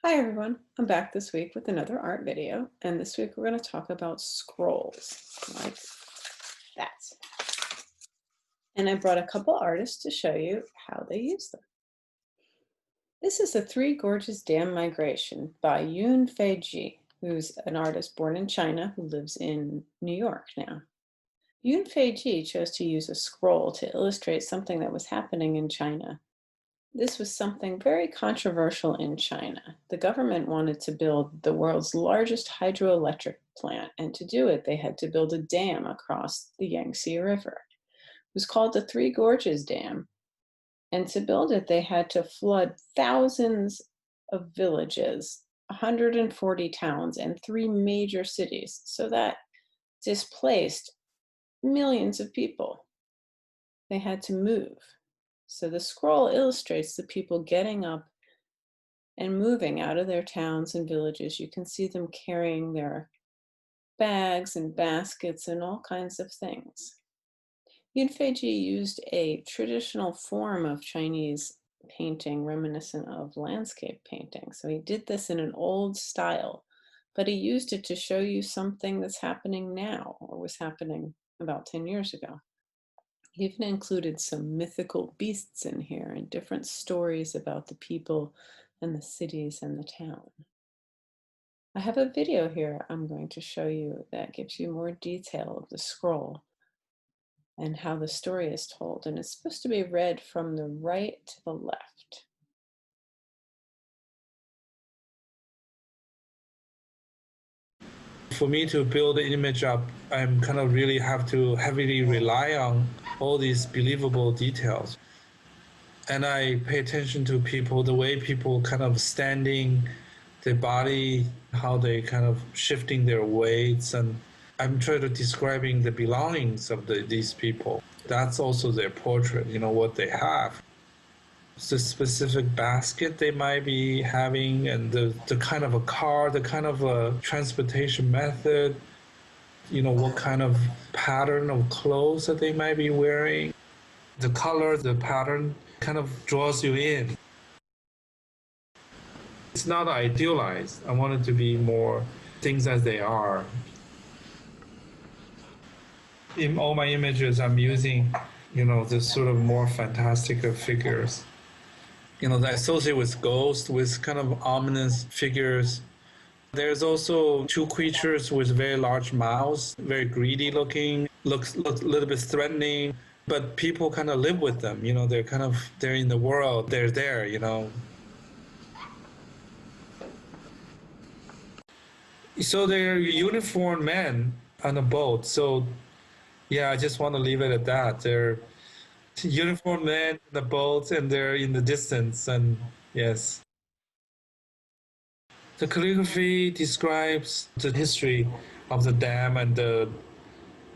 Hi everyone, I'm back this week with another art video, and this week we're going to talk about scrolls, like that. And I brought a couple artists to show you how they use them. This is the Three Gorges Dam Migration by Yun Fei Ji, who's an artist born in China who lives in New York now. Yun Fei Ji chose to use a scroll to illustrate something that was happening in China. This was something very controversial in China. The government wanted to build the world's largest hydroelectric plant, and to do it, they had to build a dam across the Yangtze River. It was called the Three Gorges Dam, and to build it, they had to flood thousands of villages, 140 towns, and three major cities. So that displaced millions of people. They had to move. So the scroll illustrates the people getting up and moving out of their towns and villages. You can see them carrying their bags and baskets and all kinds of things. Yunfeiji used a traditional form of Chinese painting reminiscent of landscape painting. So he did this in an old style, but he used it to show you something that's happening now or was happening about 10 years ago. He even included some mythical beasts in here and different stories about the people and the cities and the town. I have a video here I'm going to show you that gives you more detail of the scroll and how the story is told. And it's supposed to be read from the right to the left. For me to build the image up, I'm kind of really have to heavily rely on all these believable details. And I pay attention to people, the way people kind of standing, their body, how they kind of shifting their weights. And I'm trying to describing the belongings of these people. That's also their portrait, what they have. The specific basket they might be having and the kind of a car, the kind of a transportation method, what kind of pattern of clothes that they might be wearing. The color, the pattern kind of draws you in. It's not idealized. I want it to be more things as they are. In all my images, I'm using, this sort of more fantastical figures. That associate with ghosts, with kind of ominous figures. There's also two creatures with very large mouths, very greedy looking, looks a little bit threatening, but people kind of live with them. They're in the world, they're there. So they're uniformed men on a boat. So yeah, I just want to leave it at that. They're uniformed men in the boat and they're in the distance. And yes. The calligraphy describes the history of the dam, and the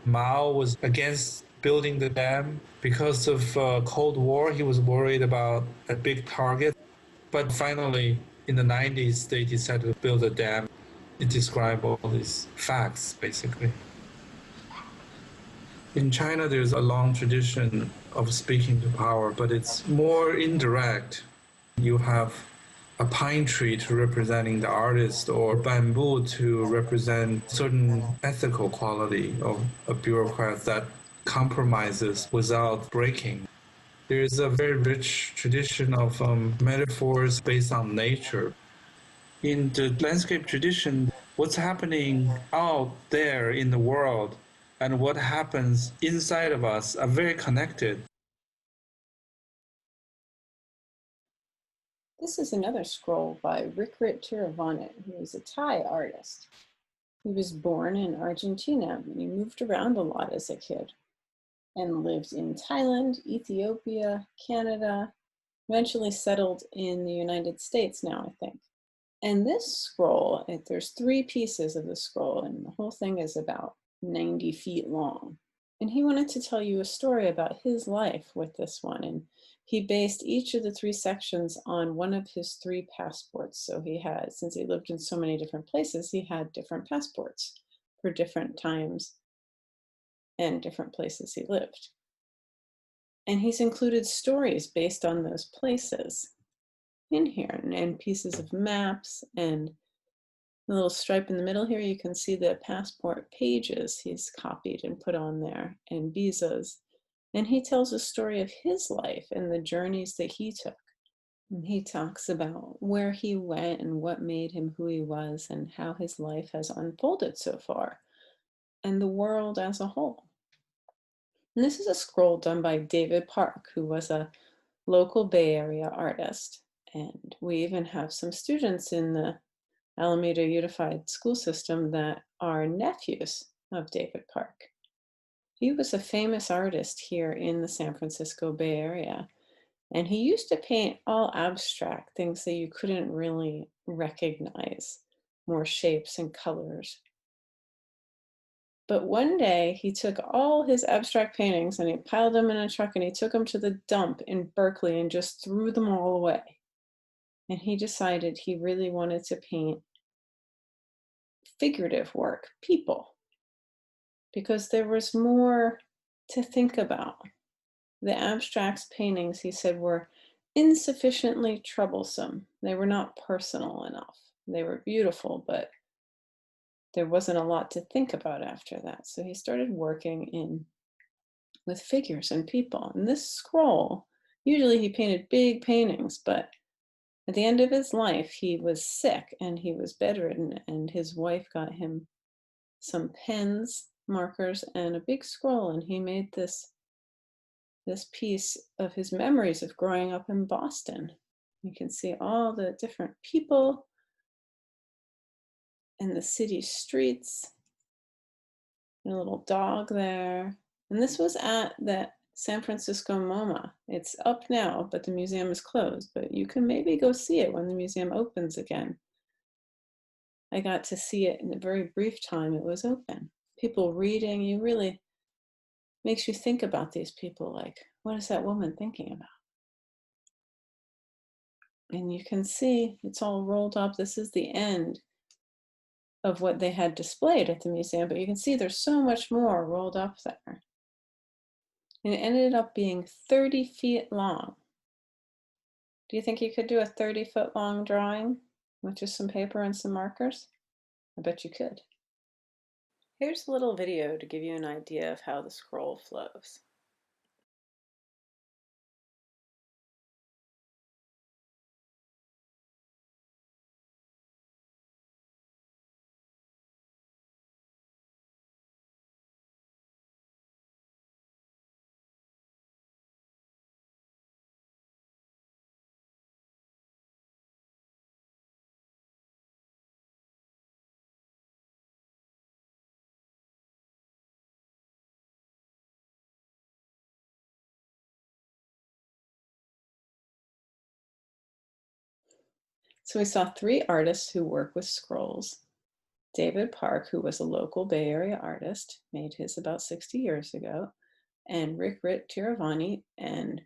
Mao was against building the dam because of Cold War. He was worried about a big target, but finally, in the 90s, they decided to build a dam. It describes all these facts, basically. In China, there's a long tradition of speaking to power, but it's more indirect. You have a pine tree to representing the artist or bamboo to represent certain ethical quality of a bureaucrat that compromises without breaking. There is a very rich tradition of metaphors based on nature. In the landscape tradition, what's happening out there in the world and what happens inside of us are very connected. This is another scroll by Rikrit Tiravanan, who is a Thai artist. He was born in Argentina, and he moved around a lot as a kid and lived in Thailand, Ethiopia, Canada, eventually settled in the United States now, I think. And this scroll, there's three pieces of the scroll, and the whole thing is about 90 feet long. And he wanted to tell you a story about his life with this one. And he based each of the three sections on one of his three passports. So he had, since he lived in so many different places, he had different passports for different times and different places he lived. And he's included stories based on those places. in here, and pieces of maps, and the little stripe in the middle here, you can see the passport pages he's copied and put on there, and visas. And he tells a story of his life and the journeys that he took. And he talks about where he went and what made him who he was and how his life has unfolded so far and the world as a whole. And this is a scroll done by David Park, who was a local Bay Area artist. And we even have some students in the Alameda Unified School System that are nephews of David Park. He was a famous artist here in the San Francisco Bay Area. And he used to paint all abstract things that you couldn't really recognize, more shapes and colors. But one day he took all his abstract paintings and he piled them in a truck and he took them to the dump in Berkeley and just threw them all away. And he decided he really wanted to paint figurative work, people, because there was more to think about. The abstracts paintings, he said, were insufficiently troublesome. They were not personal enough. They were beautiful, but there wasn't a lot to think about after that. So he started working in with figures and people. And this scroll, usually he painted big paintings, but at the end of his life, he was sick and he was bedridden, and his wife got him some pens, markers, and a big scroll, and he made this piece of his memories of growing up in Boston. You can see all the different people in the city streets, and a little dog there. And this was at the San Francisco MoMA. It's up now, but the museum is closed, but you can maybe go see it when the museum opens again. I got to see it in a very brief time it was open. People reading, you really makes you think about these people, like, what is that woman thinking about? And you can see it's all rolled up. This is the end of what they had displayed at the museum, but you can see there's so much more rolled up there. And it ended up being 30 feet long. Do you think you could do a 30-foot long drawing with just some paper and some markers? I bet you could. Here's a little video to give you an idea of how the scroll flows. So we saw three artists who work with scrolls. David Park, who was a local Bay Area artist, made his about 60 years ago, and Rit Tiravani and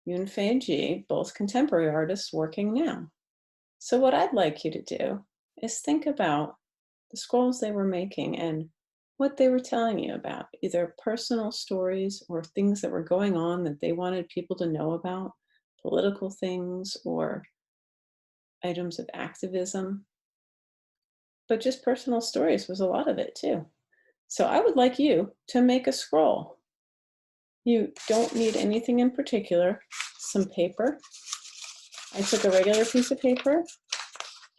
Yunfei Ji, both contemporary artists working now. So what I'd like you to do is think about the scrolls they were making and what they were telling you about, either personal stories or things that were going on that they wanted people to know about, political things or items of activism. But just personal stories was a lot of it too. So I would like you to make a scroll. You don't need anything in particular, some paper. I took a regular piece of paper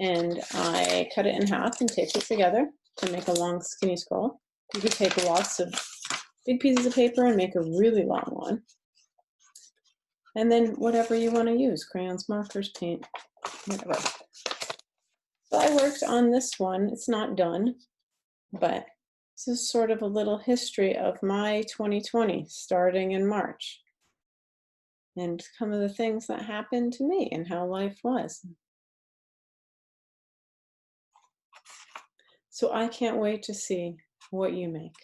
and I cut it in half and taped it together to make a long skinny scroll. You could take lots of big pieces of paper and make a really long one. And then whatever you want to use, crayons, markers, paint, whatever. So I worked on this one. It's not done, but this is sort of a little history of my 2020 starting in March and some of the things that happened to me and how life was. So I can't wait to see what you make.